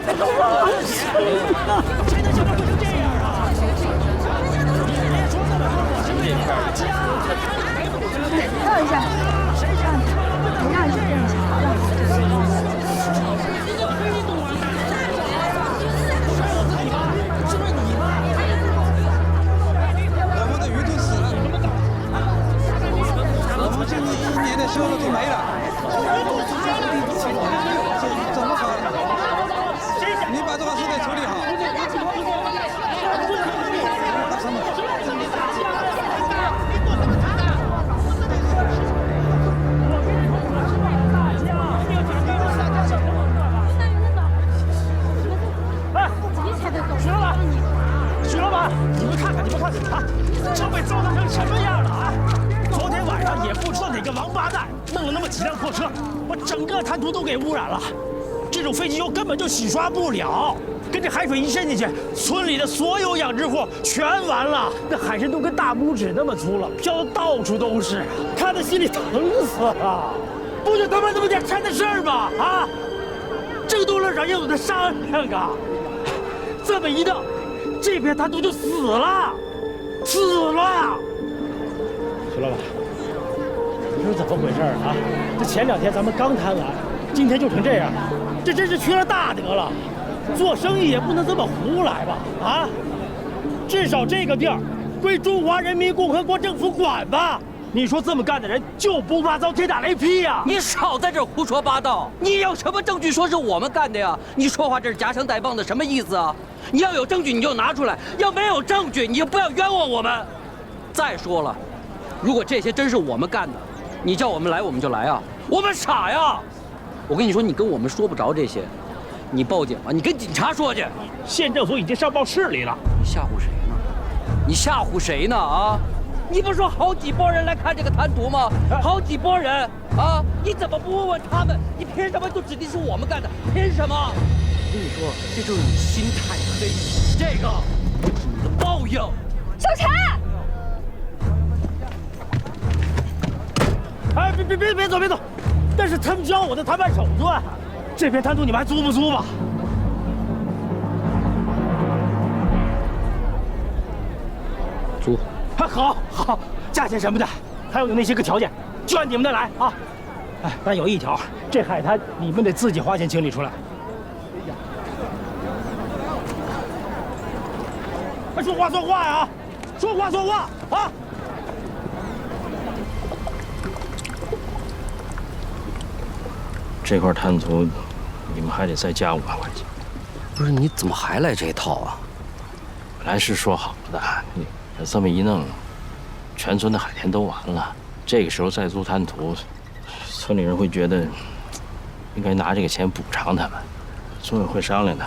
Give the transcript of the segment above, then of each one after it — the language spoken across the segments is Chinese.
那个王谁能想到会成这样啊？让一下，让一下，让一下，让一下。我们的鱼都死了，我们今年1年的销路都没了，怎么搞？你把这个事情处理好。许老板，你们看看啊，这被糟蹋成什么样了啊！昨天晚上也不知道哪个王八蛋弄了那么几辆破车，把整个滩涂都给污染了。这种废弃油根本就洗刷不了，跟这海水一渗进去，村里的所有养殖户全完了。那海参都跟大拇指那么粗了，飘的到处都是，看得心里疼死了。不就他妈这么点钱的事儿吗？啊，这多了让有的商量啊！这么一弄，这片滩涂就死了，死了！徐老板，你说怎么回事啊？这前2天咱们刚谈完，今天就成这样，这真是缺了大德了。做生意也不能这么胡来吧？啊，至少这个地儿归中华人民共和国政府管吧？你说这么干的人就不怕遭天打雷劈呀？你少在这胡说八道！你有什么证据说是我们干的呀？你说话这是夹枪带棒的，什么意思啊？你要有证据你就拿出来，要没有证据你就不要冤枉我们。再说了，如果这些真是我们干的，你叫我们来我们就来啊？我们傻呀！我跟你说，你跟我们说不着这些，你报警吧，你跟警察说去。县政府已经上报市里了。你吓唬谁呢？你吓唬谁呢？啊！你不是说好几拨人来看这个滩涂吗？好几拨人啊！你怎么不问问他们？你凭什么就指定是我们干的？凭什么？我跟你说，这就是你心太黑，这个就是你的报应。小陈，哎，别走！那是他们教我的谈判手段。这片滩涂你们还租不租吧？租。好，价钱什么的，还有那些个条件，就按你们的来啊！哎，但有一条，这海滩你们得自己花钱清理出来。说话算话呀！说话算话啊！这块滩涂，你们还得再加5万块钱。不是，你怎么还来这一套啊？本来是说好的，你这么一弄，全村的海田都完了。这个时候再租滩涂，村里人会觉得应该拿这个钱补偿他们。村委会商量的，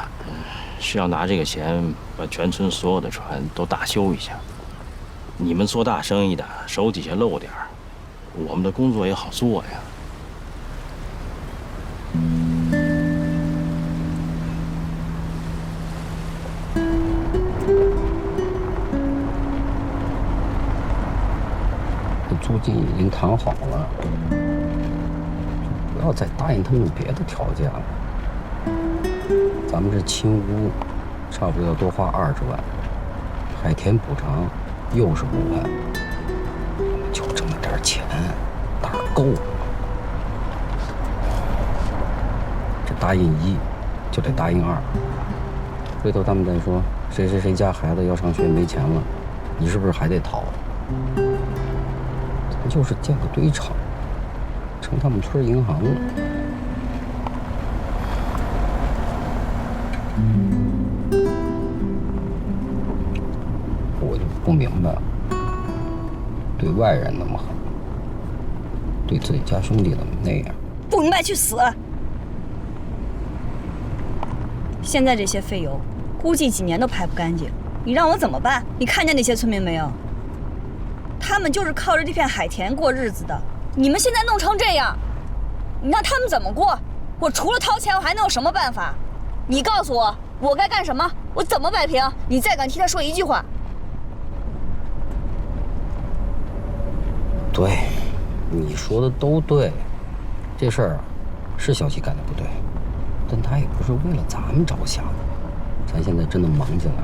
是要拿这个钱把全村所有的船都大修一下。你们做大生意的，手底下露点儿，我们的工作也好做呀。租金已经谈好了，就不要再答应他们别的条件了。咱们这清屋差不多要多花20万，海田补偿又是5万，就这么点钱，哪儿够啊？这答应1，就得答应2。回头他们再说谁家孩子要上学没钱了，你是不是还得掏？咱就是建个堆场，成他们村银行了。我就不明白了，对外人那么狠，对自己家兄弟怎么那样？不明白去死！现在这些废油，估计几年都排不干净，你让我怎么办？你看见那些村民没有？他们就是靠着这片海田过日子的，你们现在弄成这样，你让他们怎么过？我除了掏钱，我还能有什么办法？你告诉我，我该干什么？我怎么摆平？你再敢替他说一句话？对，你说的都对，这事儿啊，是小七干的不对，但他也不是为了咱们着想，咱现在真的忙起来了。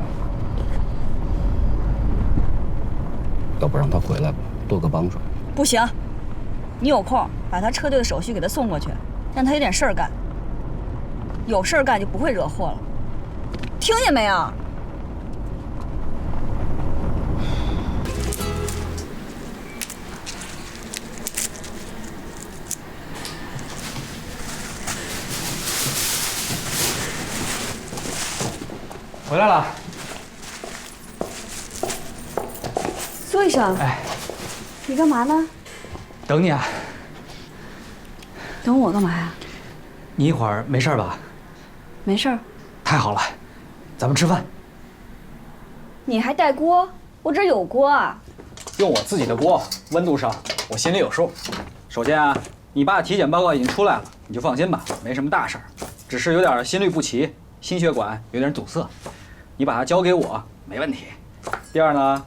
要不让他回来吧，多个帮手。不行，你有空把他车队的手续给他送过去，让他有点事儿干。有事儿干就不会惹祸了，听见没有？回来了。苏医生，哎，你干嘛呢？等你啊。等我干嘛呀？你一会儿没事吧？没事儿。太好了，咱们吃饭。你还带锅？我这有锅啊。用我自己的锅，温度上我心里有数。首先啊，你爸体检报告已经出来了，你就放心吧，没什么大事儿，只是有点心律不齐，心血管有点堵塞。你把它交给我，没问题。第二呢，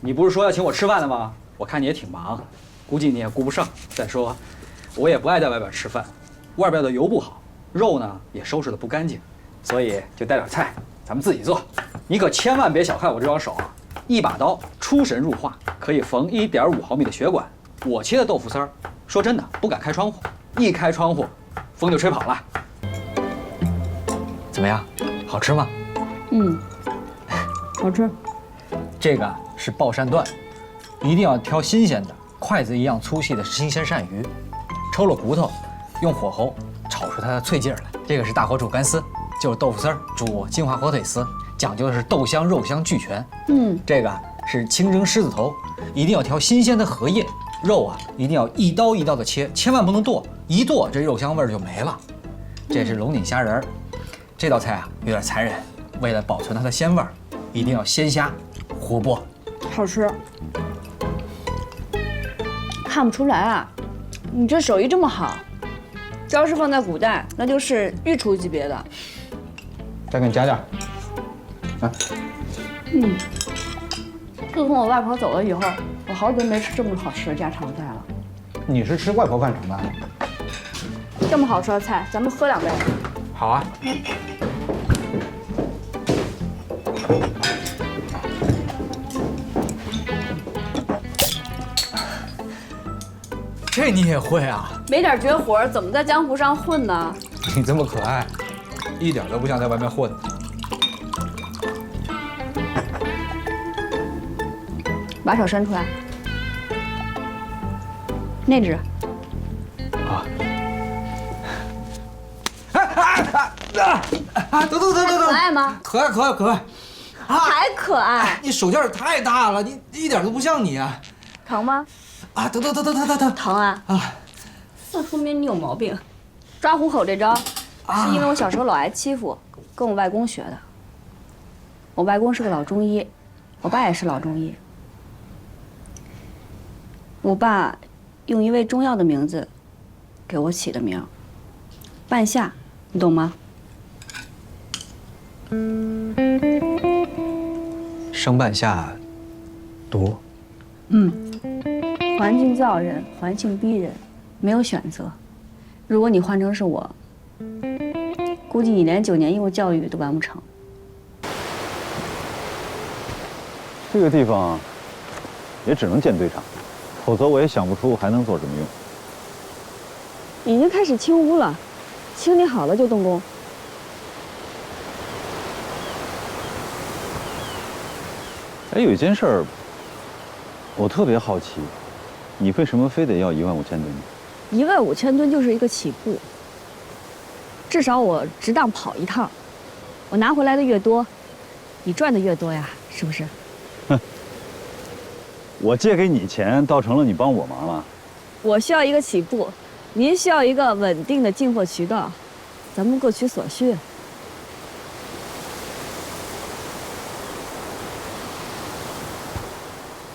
你不是说要请我吃饭的吗？我看你也挺忙，估计你也顾不上。再说，我也不爱在外边吃饭，外边的油不好，肉呢也收拾得不干净，所以就带点菜，咱们自己做。你可千万别小看我这双手啊，一把刀出神入化，可以缝1.5毫米的血管。我切的豆腐丝儿，说真的不敢开窗户，一开窗户，风就吹跑了。怎么样，好吃吗？好吃。这个是鲍鳝段，一定要挑新鲜的，筷子一样粗细的新鲜鳝鱼，抽了骨头，用火候炒出它的脆劲儿来。这个是大火煮干丝，就是豆腐丝儿煮金华火腿丝，讲究的是豆香肉香俱全。这个是清蒸狮子头，一定要挑新鲜的荷叶，肉啊一定要一刀一刀的切，千万不能剁，一剁这肉香味儿就没了。这是龙井虾仁儿，这道菜啊有点残忍，为了保存它的鲜味儿，一定要鲜虾活剥。好吃。看不出来啊，你这手艺这么好，这要是放在古代，那就是御厨级别的。再给你加点儿。啊，自从我外婆走了以后，我好久没吃这么好吃的家常菜了。你是吃外婆饭长大的？这么好吃的菜，咱们喝2杯。好啊。这你也会啊？没点绝活，怎么在江湖上混呢？你这么可爱，一点都不像在外面混。把手伸出来。那只。啊！等，可爱吗？可爱。还可爱。你手劲儿太大了，你一点都不像你啊！疼吗？啊，疼！疼啊！那说明你有毛病。抓虎口这招，是因为我小时候老挨欺负，跟我外公学的。我外公是个老中医，我爸也是老中医。我爸用一味中药的名字给我起的名，半夏，你懂吗？生半夏，毒。环境造人，环境逼人，没有选择。如果你换成是我，估计你连9年义务教育都完不成。这个地方也只能建堆场，否则我也想不出还能做什么用。已经开始清污了，清理好了就动工。哎，有一件事儿，我特别好奇，你为什么非得要15000吨呢15000吨就是一个起步，至少我值当跑一趟，我拿回来的越多，你赚的越多呀，是不是？我借给你钱，倒成了你帮我忙了。我需要一个起步，您需要一个稳定的进货渠道，咱们各取所需。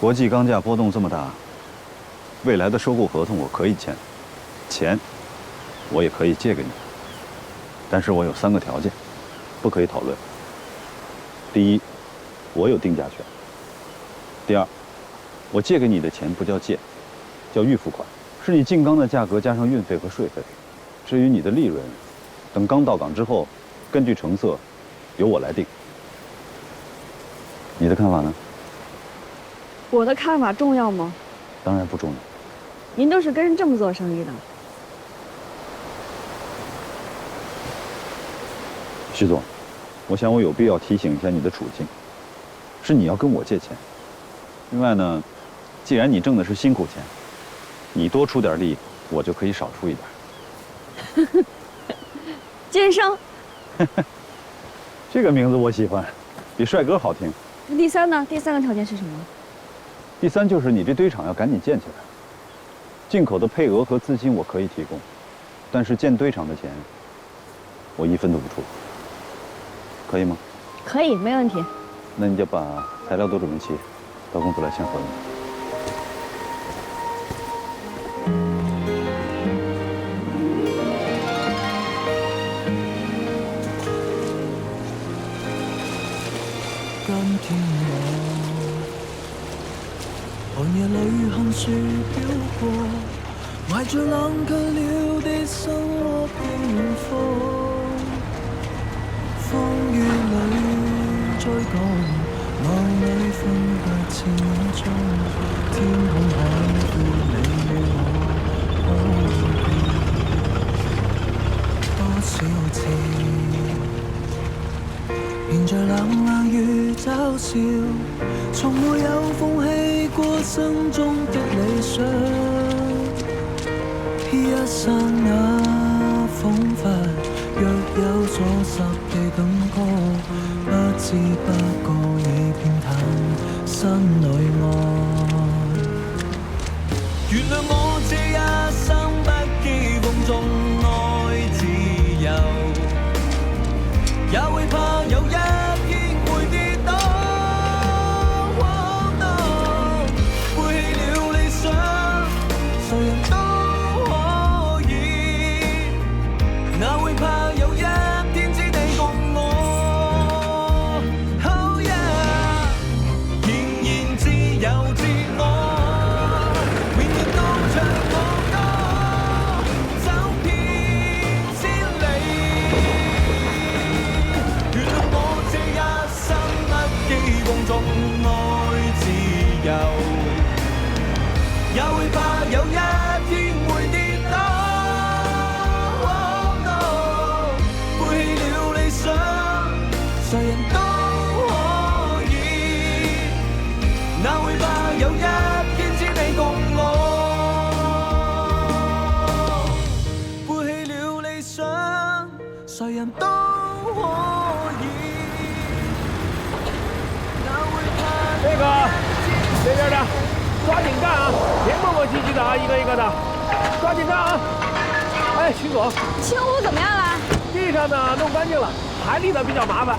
国际钢价波动这么大，未来的收购合同我可以签，钱我也可以借给你，但是我有3个条件，不可以讨论。第一，我有定价权；第二，我借给你的钱不叫借，叫预付款，是你进钢的价格加上运费和税费。至于你的利润，等刚到港之后，根据成色，由我来定。你的看法呢？我的看法重要吗？当然不重要。您都是跟人这么做生意的。徐总，我想我有必要提醒一下你的处境，是你要跟我借钱。另外呢，既然你挣的是辛苦钱，你多出点力，我就可以少出一点。奸商。这个名字我喜欢，比帅哥好听。那第三呢？第三个条件是什么？第三就是你这堆场要赶紧建起来。进口的配额和资金我可以提供，但是建堆场的钱，我1分都不出。可以吗？可以，没问题。那你就把材料都准备齐，到公司来签合同。今天我寒夜里看雪飄過，懷着冷卻了的心窩飄忽。風雨裏追趕，夢裏分隔千鐘，天空海闊你與我，多少次迎着冷冷雨嘲笑，從沒有放棄過心中的理想。一剎那彷彿若有所失的感覺，不知不覺已偏袒心裏愛。原諒我這一生不羈放縱愛自由，也會怕有一天會跌倒。背棄了理想，誰人都可以，哪會怕有一天只你共我。Oh yeah， 仍然自由自我，永遠都唱我歌，走遍千里。原諒我這一生不羈放縱愛自由，也會怕有一天會跌倒。背棄了理想，誰人都可以，哪會怕有一天只你共我。背棄了理想，誰人都可以，哪會怕这个这边的，抓紧干啊！别磨磨唧唧的啊，一个一个的，抓紧干啊！哎，徐总，清污怎么样了？地上呢弄干净了，排里呢比较麻烦。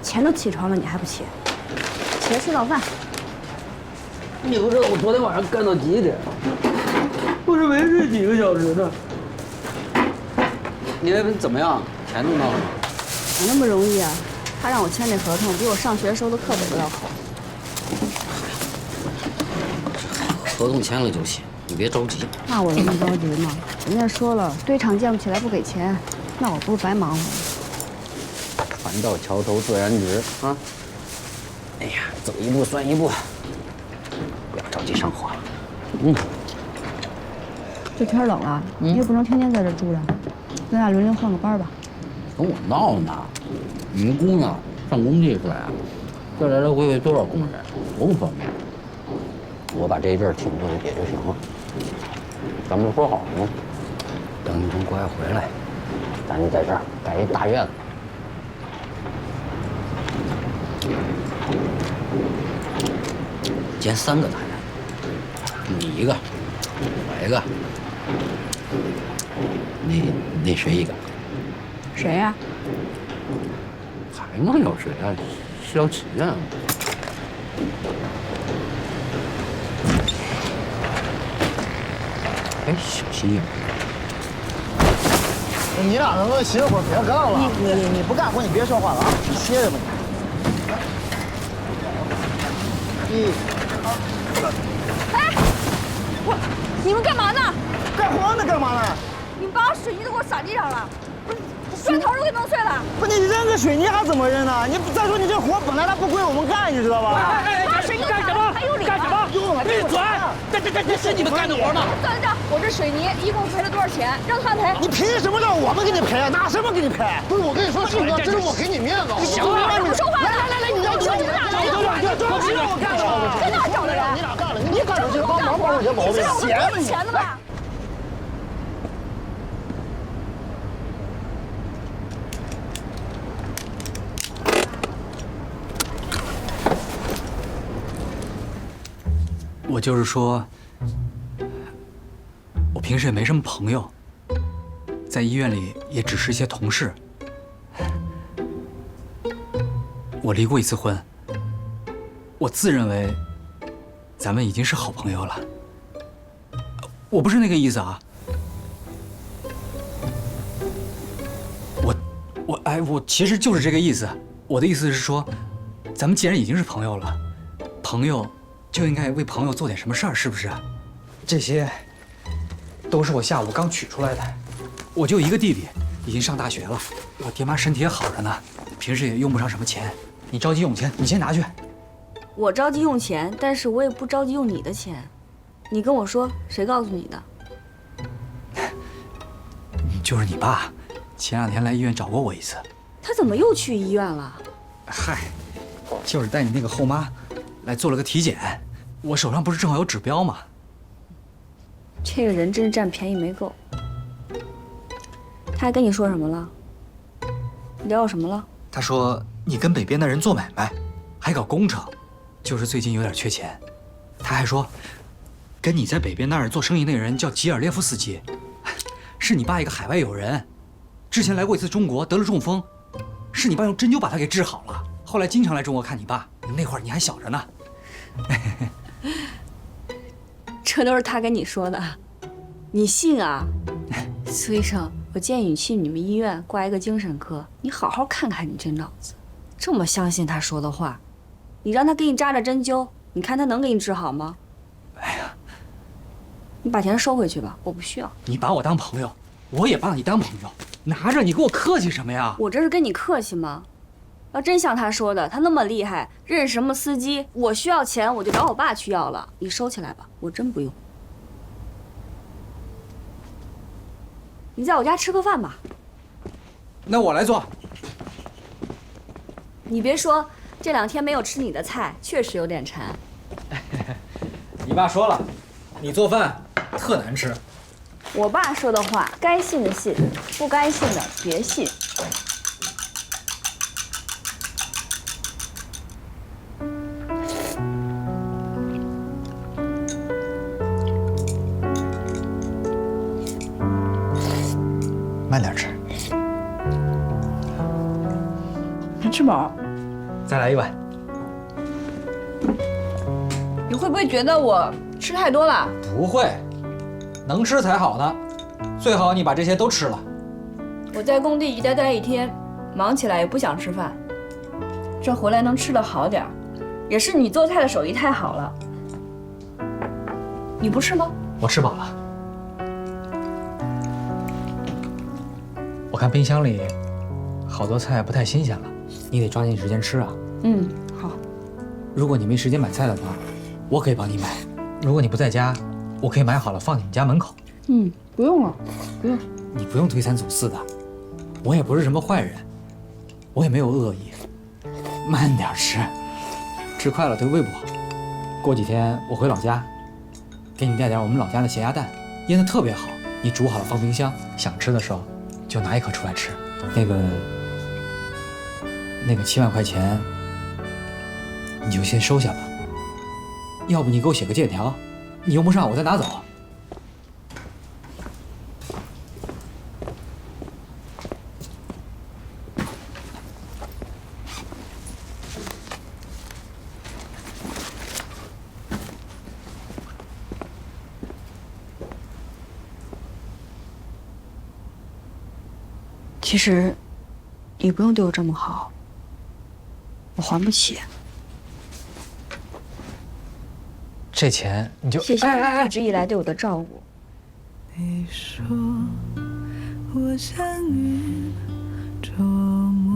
钱都起床了，你还不起？起来吃早饭。你不知道我昨天晚上干到几点？我是没睡几个小时呢。你那边怎么样？钱弄到了吗？哪那么容易啊？他让我签这合同，比我上学收的课本都要厚。合同签了就行，你别着急。那我能不着急吗？人家说了，堆场建不起来不给钱，那我不是白忙活吗？船到桥头自然直啊！哎呀，走一步算一步，不要着急上火。这天冷了，你也不能天天在这住着，咱俩轮流换个班吧。跟我闹呢！你们姑娘上工地去啊，这来来回回多少工人，多不方便。我把这一阵挺住也就行了。咱们不说好了吗？等你从国外回来，咱就在这儿盖一大院子。建3个大院，你一个，我一个，那谁一个？谁呀？还能有谁啊？萧琪啊！哎，小心眼。你俩能不能歇会儿，别干了？你不干活，你别说话了啊，歇着吧你。哎，你们干嘛呢？干活呢，干嘛呢？你们把水泥都给我撒地上了，不是砖头都给弄碎了。不是你扔个水泥还怎么扔呢？你再说你这活本来它不归我们干，你知道吧？把水泥干什么？还有理吗？闭嘴！这是你们干的活吗？段队长，我这水泥一共赔了多少钱？让他赔。你凭什么让我们给你赔啊？拿什么给你赔？不是我跟你说，信哥，这是我给你面子。行了，你说话。来，你要说你们俩人，不是我干的，跟哪找的人？你俩干了，你干出去帮忙帮我些毛病。嫌你钱的吧？我就是说，我平时也没什么朋友，在医院里也只是一些同事。我离过一次婚，我自认为咱们已经是好朋友了。我不是那个意思啊，我其实就是这个意思。我的意思是说，咱们既然已经是朋友了，朋友就应该为朋友做点什么事儿，是不是？这些都是我下午刚取出来的。我就一个弟弟，已经上大学了，我爹妈身体也好着呢，平时也用不上什么钱。你着急用钱，你先拿去。我着急用钱，但是我也不着急用你的钱。你跟我说，谁告诉你的？就是你爸，前2天来医院找过我一次。他怎么又去医院了？嗨，就是带你那个后妈来做了个体检，我手上不是正好有指标吗？这个人真是占便宜没够。他还跟你说什么了？聊我什么了？他说你跟北边的人做买卖，还搞工程，就是最近有点缺钱。他还说，跟你在北边那儿做生意那个人叫吉尔列夫斯基，是你爸一个海外友人，之前来过一次中国，得了中风，是你爸用针灸把他给治好了。后来经常来中国看你爸，那会儿你还小着呢。这都是他跟你说的，你信啊？苏医生，我建议你去你们医院挂一个精神科，你好好看看你这脑子，这么相信他说的话，你让他给你扎扎针灸，你看他能给你治好吗？哎呀，你把钱收回去吧，我不需要。你把我当朋友，我也把你当朋友，拿着你给我客气什么呀？我这是跟你客气吗？要真像他说的，他那么厉害，认识什么司机，我需要钱我就找我爸去要了，你收起来吧，我真不用。你在我家吃个饭吧。那我来做。你别说，这2天没有吃你的菜，确实有点馋。你爸说了，你做饭特难吃。我爸说的话，该信的信，不该信的别信。慢点吃。没吃饱。再来一碗。你会不会觉得我吃太多了？不会，能吃才好呢。最好你把这些都吃了。我在工地一待1天，忙起来也不想吃饭。这回来能吃得好点儿，也是你做菜的手艺太好了。你不吃吗？我吃饱了。我看冰箱里好多菜不太新鲜了，你得抓紧时间吃啊。嗯，好。如果你没时间买菜的话，我可以帮你买。如果你不在家，我可以买好了放你们家门口。嗯，不用了，不用。你不用推三阻四的，我也不是什么坏人，我也没有恶意。慢点吃，吃快了对胃不好。过几天我回老家，给你带点我们老家的咸鸭蛋，腌得特别好。你煮好了放冰箱，想吃的时候就拿1颗出来吃。那个7万块钱，你就先收下吧。要不你给我写个借条，你用不上我再拿走。其实，你不用对我这么好，我还不起。这钱你就谢谢你一直以来对我的照顾。你说我像云捉摸。